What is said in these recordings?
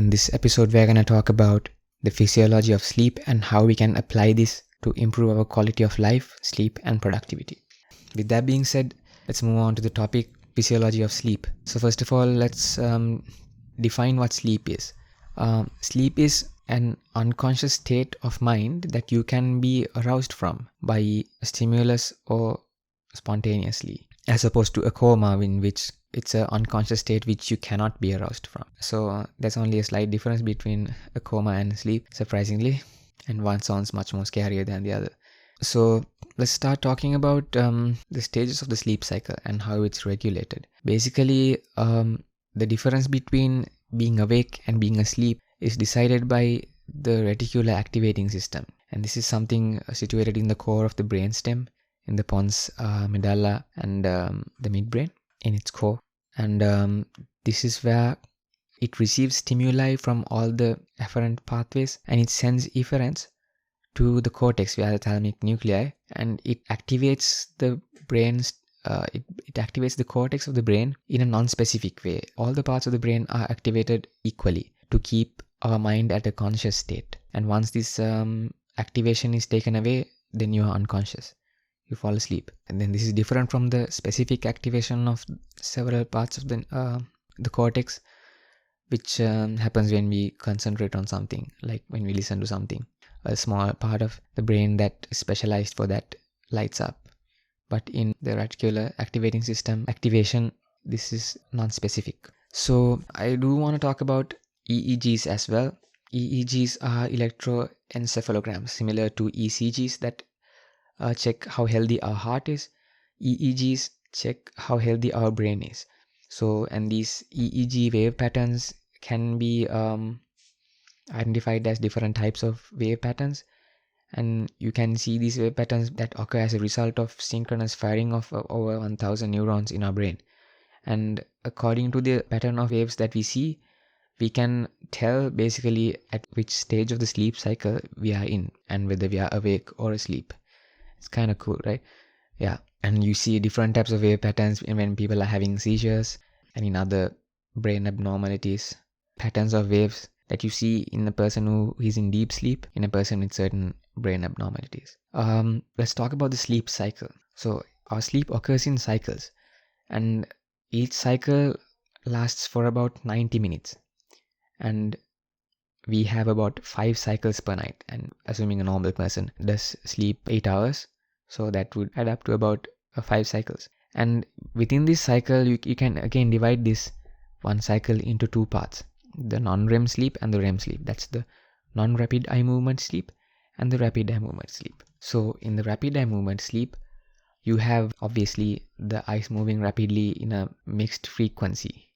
In this episode, we're going to talk about the physiology of sleep and how we can apply this to improve our quality of life, sleep, and productivity. With that being said, let's move on to the topic, physiology of sleep. So first of all, let's define what sleep is. Sleep is an unconscious state of mind that you can be aroused from by a stimulus or spontaneously, as opposed to a coma in which it's an unconscious state which you cannot be aroused from. So there's only a slight difference between a coma and sleep, surprisingly, and one sounds much more scarier than the other. So let's start talking about the stages of the sleep cycle and how it's regulated. Basically, the difference between being awake and being asleep is decided by the reticular activating system. And this is something situated in the core of the brainstem, in the pons medulla and the midbrain in its core. And this is where it receives stimuli from all the afferent pathways and it sends efferents to the cortex via the thalamic nuclei, and it activates the brain's it activates the cortex of the brain in a non-specific way. All the parts of the brain are activated equally to keep our mind at a conscious state. And once this activation is taken away, then you are unconscious. You fall asleep. And then this is different from the specific activation of several parts of the cortex, which happens when we concentrate on something, like when we listen to something. A small part of the brain that is specialized for that lights up. But in the reticular activating system activation, this is non-specific. So I do want to talk about EEGs as well. EEGs are electroencephalograms, similar to ECGs that check how healthy our heart is. EEGs check how healthy our brain is. So, and these EEG wave patterns can be identified as different types of wave patterns, and you can see these wave patterns that occur as a result of synchronous firing of over 1000 neurons in our brain. And according to the pattern of waves that we see, we can tell basically at which stage of the sleep cycle we are in and whether we are awake or asleep. It's kind of cool, right? Yeah. And you see different types of wave patterns when people are having seizures and in other brain abnormalities. Patterns of waves that you see in a person who is in deep sleep, in a person with certain brain abnormalities. Let's talk about the sleep cycle. So our sleep occurs in cycles, and each cycle lasts for about 90 minutes. And we have about 5 cycles per night. And assuming a normal person does sleep 8 hours, so that would add up to about 5 cycles. And within this cycle, you can again divide this one cycle into 2 parts. The non-REM sleep and the REM sleep. That's the non-rapid eye movement sleep and the rapid eye movement sleep. So in the rapid eye movement sleep, you have obviously the eyes moving rapidly in a mixed frequency.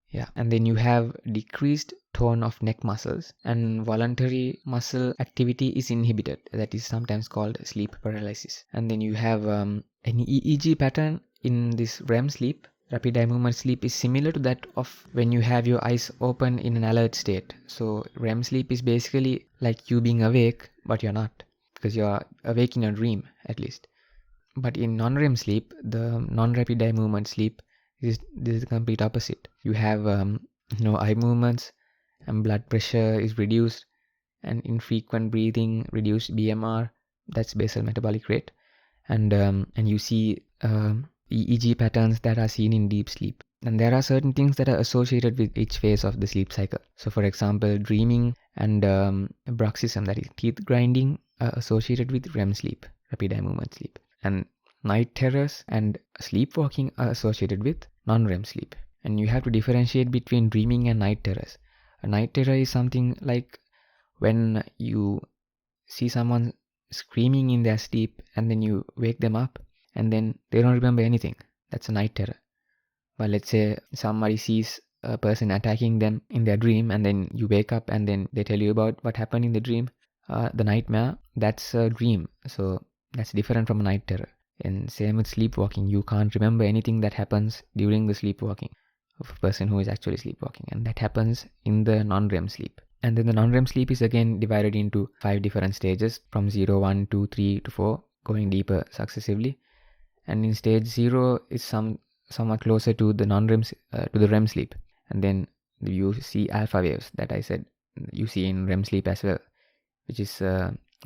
Yeah, and then you have decreased tone of neck muscles and voluntary muscle activity is inhibited. That is sometimes called sleep paralysis. And then you have an EEG pattern in this REM sleep. Rapid eye movement sleep is similar to that of when you have your eyes open in an alert state. So REM sleep is basically like you being awake, but you're not, because you're awake in a dream at least. But in non-REM sleep, the non-rapid eye movement sleep, this is the complete opposite. You have no eye movements and blood pressure is reduced, and infrequent breathing, reduced BMR, that's basal metabolic rate, and you see EEG patterns that are seen in deep sleep. And there are certain things that are associated with each phase of the sleep cycle. So for example, dreaming and bruxism, that is teeth grinding, are associated with REM sleep, rapid eye movement sleep. And night terrors and sleepwalking are associated with non-REM sleep. And you have to differentiate between dreaming and night terrors. A night terror is something like when you see someone screaming in their sleep and then you wake them up and then they don't remember anything. That's a night terror. But let's say somebody sees a person attacking them in their dream and then you wake up and then they tell you about what happened in the dream, the nightmare, that's a dream. So that's different from a night terror. And same with sleepwalking. You can't remember anything that happens during the sleepwalking of a person who is actually sleepwalking. And that happens in the non-REM sleep. And then the non-REM sleep is again divided into 5 different stages from 0, 1, 2, 3 to 4, going deeper successively. And in stage 0 is somewhat closer to the non-REM to the REM sleep. And then you see alpha waves that I said you see in REM sleep as well, which is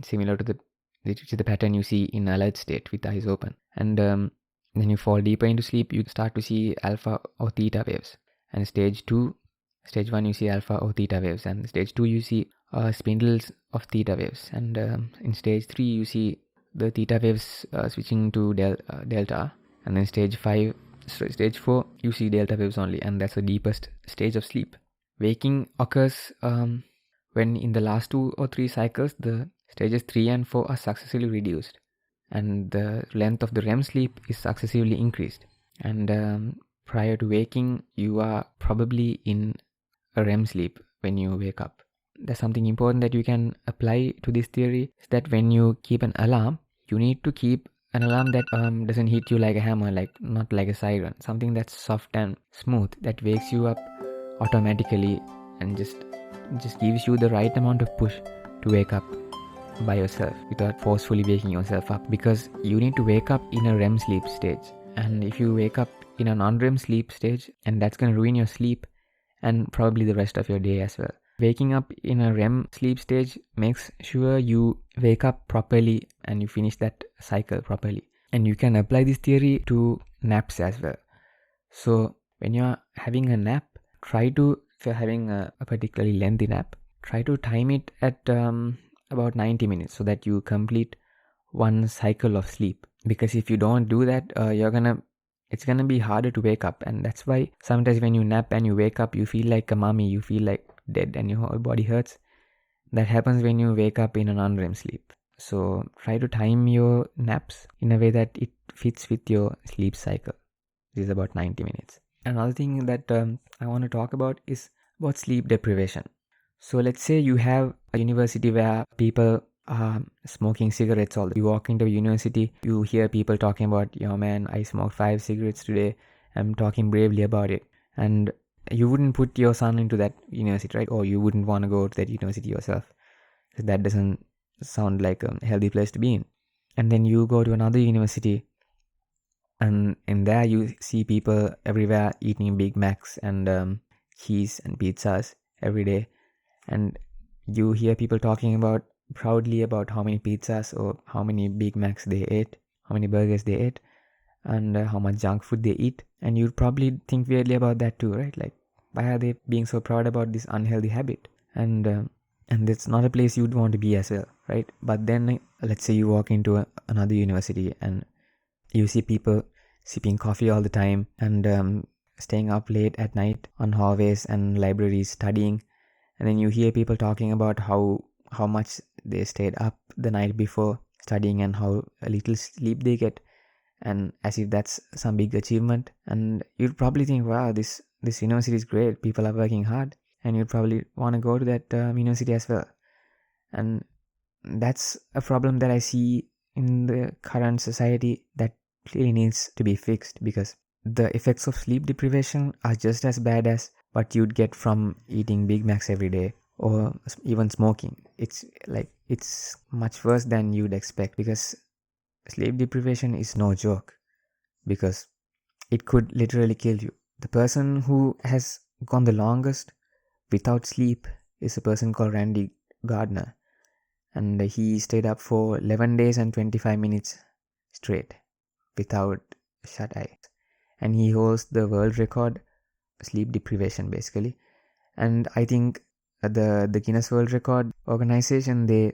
similar to the pattern you see in alert state with eyes open. And then you fall deeper into sleep, you start to see alpha or theta waves. And stage 1 you see alpha or theta waves, and stage 2 you see spindles of theta waves, and in stage 3 you see the theta waves switching to delta, and then stage 4 you see delta waves only, and that's the deepest stage of sleep. Waking occurs when in the last 2 or 3 cycles the stages 3 and 4 are successively reduced, and the length of the REM sleep is successively increased. And prior to waking, you are probably in a REM sleep when you wake up. There's something important that you can apply to this theory, is that when you keep an alarm, you need to keep an alarm that doesn't hit you like a hammer, not like a siren. Something that's soft and smooth, that wakes you up automatically and just gives you the right amount of push to wake up by yourself without forcefully waking yourself up, because you need to wake up in a REM sleep stage. And if you wake up in a non-REM sleep stage, and that's going to ruin your sleep and probably the rest of your day as well. Waking up in a REM sleep stage makes sure you wake up properly and you finish that cycle properly. And you can apply this theory to naps as well. So when you're having a nap, if you're having a particularly lengthy nap, try to time it at about 90 minutes so that you complete one cycle of sleep. Because if you don't do that, it's gonna be harder to wake up. And that's why sometimes when you nap and you wake up, you feel like a mummy, you feel like dead and your whole body hurts. That happens when you wake up in a non-REM sleep. So try to time your naps in a way that it fits with your sleep cycle. This is about 90 minutes. Another thing that I want to talk about is about sleep deprivation. So let's say you have a university where people are smoking cigarettes all day. You walk into a university, you hear people talking about, yo man, I smoked 5 cigarettes today, I'm talking bravely about it. And you wouldn't put your son into that university, right? Or you wouldn't want to go to that university yourself. That doesn't sound like a healthy place to be in. And then you go to another university, and in there you see people everywhere eating Big Macs and cheese and pizzas every day. And you hear people talking proudly about how many pizzas or how many Big Macs they ate, how many burgers they ate, and how much junk food they eat. And you'd probably think weirdly about that too, right? Like, why are they being so proud about this unhealthy habit? And it's not a place you'd want to be as well, right? But then let's say you walk into another university and you see people sipping coffee all the time and staying up late at night on hallways and libraries studying. And then you hear people talking about how much they stayed up the night before studying and how little sleep they get, and as if that's some big achievement. And you'd probably think, wow, this university is great, people are working hard, and you'd probably want to go to that university as well. And that's a problem that I see in the current society that clearly needs to be fixed, because the effects of sleep deprivation are just as bad as what you'd get from eating Big Macs every day or even smoking. It's much worse than you'd expect, because sleep deprivation is no joke, because it could literally kill you. The person who has gone the longest without sleep is a person called Randy Gardner, and he stayed up for 11 days and 25 minutes straight without shut eyes, and he holds the world record sleep deprivation basically. And I think the Guinness World Record organization, they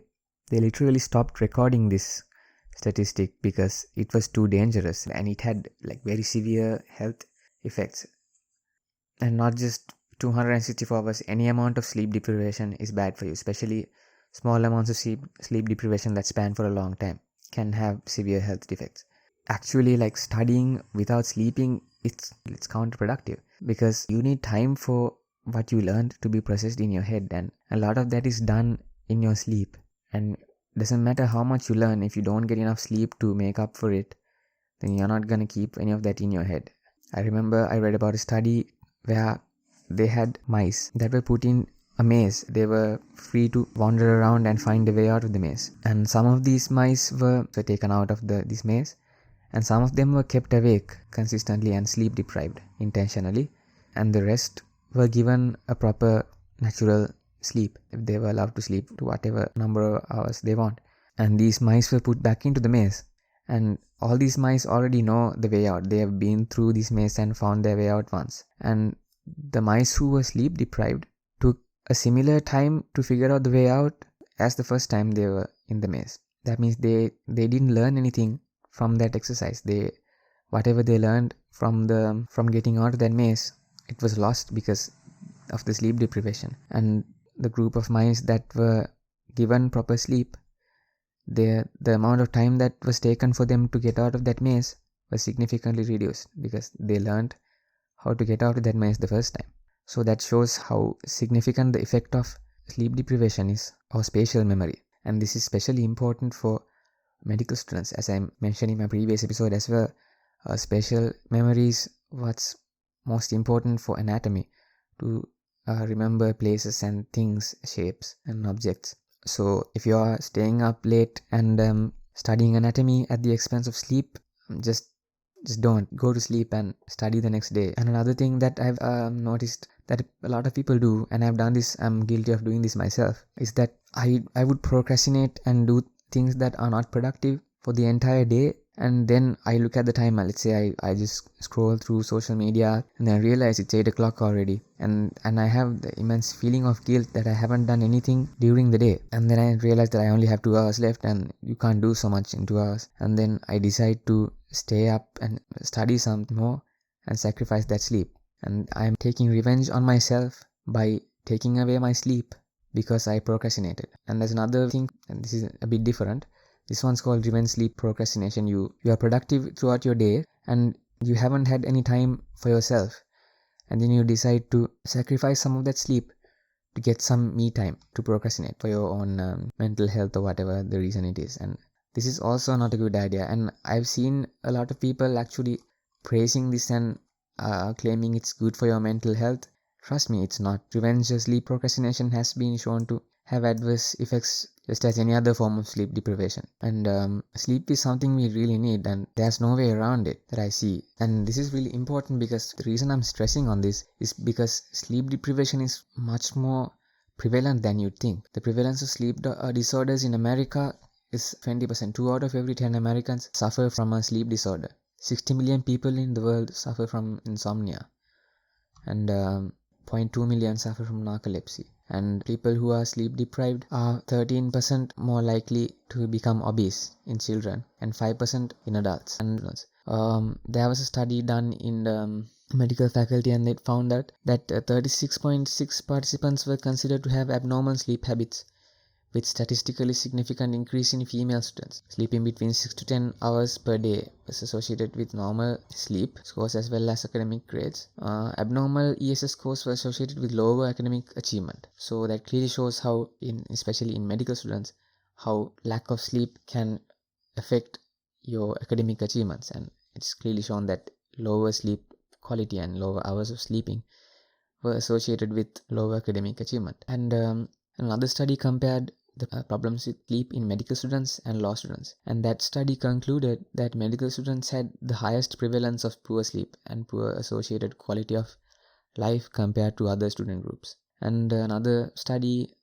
literally stopped recording this statistic because it was too dangerous and it had very severe health effects. And not just 264 hours, any amount of sleep deprivation is bad for you, especially small amounts of sleep deprivation that span for a long time can have severe health defects. Actually, studying without sleeping, it's counterproductive, because you need time for what you learned to be processed in your head, and a lot of that is done in your sleep. And doesn't matter how much you learn, if you don't get enough sleep to make up for it, then you're not going to keep any of that in your head. I remember I read about a study where they had mice that were put in a maze. They were free to wander around and find a way out of the maze. And some of these mice were taken out of this maze, and some of them were kept awake consistently and sleep deprived intentionally, and the rest were given a proper natural sleep. They were allowed to sleep to whatever number of hours they want. And these mice were put back into the maze. And all these mice already know the way out. They have been through this maze and found their way out once. And the mice who were sleep deprived took a similar time to figure out the way out as the first time they were in the maze. That means they didn't learn anything from that exercise. Whatever they learned from getting out of that maze, it was lost because of the sleep deprivation. And the group of mice that were given proper sleep, the amount of time that was taken for them to get out of that maze was significantly reduced because they learned how to get out of that maze the first time. So that shows how significant the effect of sleep deprivation is on spatial memory. And this is especially important for medical students. As I mentioned in my previous episode as well, spatial memory is what's most important for anatomy, to remember places and things, shapes and objects. So if you are staying up late and studying anatomy at the expense of sleep, just don't go to sleep and study the next day. And another thing that I've noticed that a lot of people do, and I've done this, I'm guilty of doing this myself, is that I would procrastinate and do things that are not productive for the entire day. And then I look at the time, let's say I just scroll through social media and I realize it's 8 o'clock already. And I have the immense feeling of guilt that I haven't done anything during the day. And then I realize that I only have 2 hours left and you can't do so much in 2 hours. And then I decide to stay up and study some more and sacrifice that sleep. And I'm taking revenge on myself by taking away my sleep because I procrastinated. And there's another thing, and this is a bit different. This one's called revenge sleep procrastination. You are productive throughout your day and you haven't had any time for yourself. And then you decide to sacrifice some of that sleep to get some me time to procrastinate for your own mental health or whatever the reason it is. And this is also not a good idea. And I've seen a lot of people actually praising this and claiming it's good for your mental health. Trust me, it's not. Revenge sleep procrastination has been shown to have adverse effects just as any other form of sleep deprivation. And sleep is something we really need, and there's no way around it that I see. And this is really important because the reason I'm stressing on this is because sleep deprivation is much more prevalent than you'd think. The prevalence of sleep disorders in America is 20%. 2 out of every 10 Americans suffer from a sleep disorder. 60 million people in the world suffer from insomnia. And 0.2 million suffer from narcolepsy. And people who are sleep deprived are 13% more likely to become obese in children and 5% in adults. And there was a study done in the medical faculty, and they found that 36.6 participants were considered to have abnormal sleep habits, with statistically significant increase in female students. Sleeping between 6 to 10 hours per day was associated with normal sleep scores as well as academic grades. Abnormal ESS scores were associated with lower academic achievement. So that clearly shows how, especially in medical students, how lack of sleep can affect your academic achievements. And it's clearly shown that lower sleep quality and lower hours of sleeping were associated with lower academic achievement. And another study compared the problems with sleep in medical students and law students. And that study concluded that medical students had the highest prevalence of poor sleep and poor associated quality of life compared to other student groups. And another study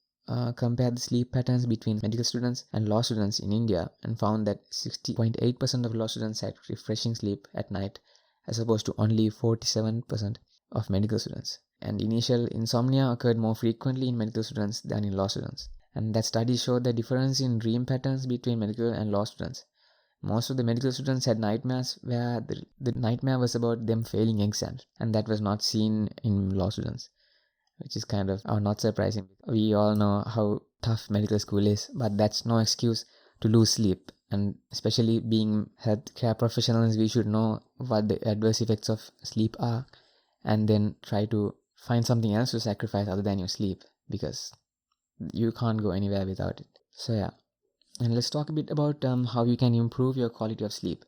compared the sleep patterns between medical students and law students in India and found that 60.8% of law students had refreshing sleep at night as opposed to only 47% of medical students. And initial insomnia occurred more frequently in medical students than in law students. And that study showed the difference in dream patterns between medical and law students. Most of the medical students had nightmares where the nightmare was about them failing exams, and that was not seen in law students, which is kind of not surprising. We all know how tough medical school is, but that's no excuse to lose sleep. And especially being healthcare professionals, we should know what the adverse effects of sleep are and then try to find something else to sacrifice other than your sleep, because you can't go anywhere without it. So yeah, and let's talk a bit about how you can improve your quality of sleep.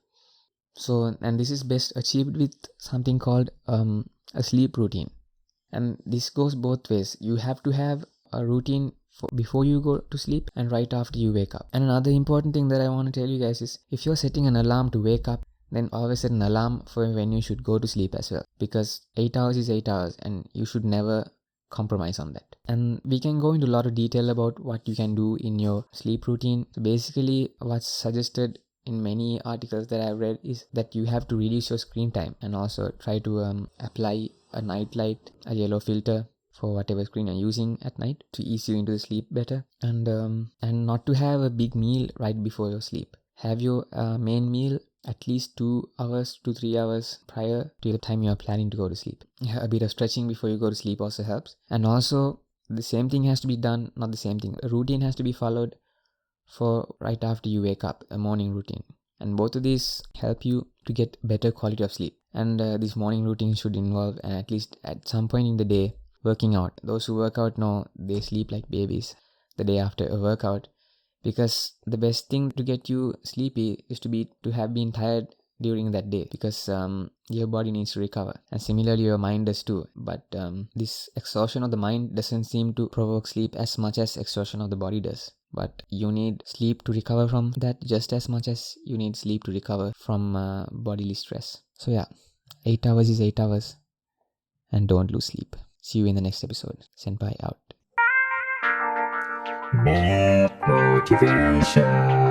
So, and this is best achieved with something called a sleep routine. And this goes both ways. You have to have a routine before you go to sleep and right after you wake up. And another important thing that I want to tell you guys is, if you're setting an alarm to wake up, then always set an alarm for when you should go to sleep as well, because 8 hours is 8 hours and you should never compromise on that. And we can go into a lot of detail about what you can do in your sleep routine. So basically what's suggested in many articles that I've read is that you have to reduce your screen time and also try to apply a night light, a yellow filter for whatever screen you're using at night to ease you into the sleep better, and not to have a big meal right before your sleep. Have your main meal at least 2 hours to 3 hours prior to the time you are planning to go to sleep. Yeah, a bit of stretching before you go to sleep also helps. And also the same thing has to be done, not the same thing, a routine has to be followed for right after you wake up, a morning routine. And both of these help you to get better quality of sleep. And this morning routine should involve, at least at some point in the day, working out. Those who work out know they sleep like babies the day after a workout, because the best thing to get you sleepy is to have been tired during that day, because your body needs to recover, and similarly your mind does too. But this exhaustion of the mind doesn't seem to provoke sleep as much as exhaustion of the body does. But you need sleep to recover from that just as much as you need sleep to recover from bodily stress. So yeah, 8 hours is 8 hours, and don't lose sleep. See you in the next episode. 𝗦𝗽𝗶𝗃𝘁𝗶𝗃𝘀. Motivation.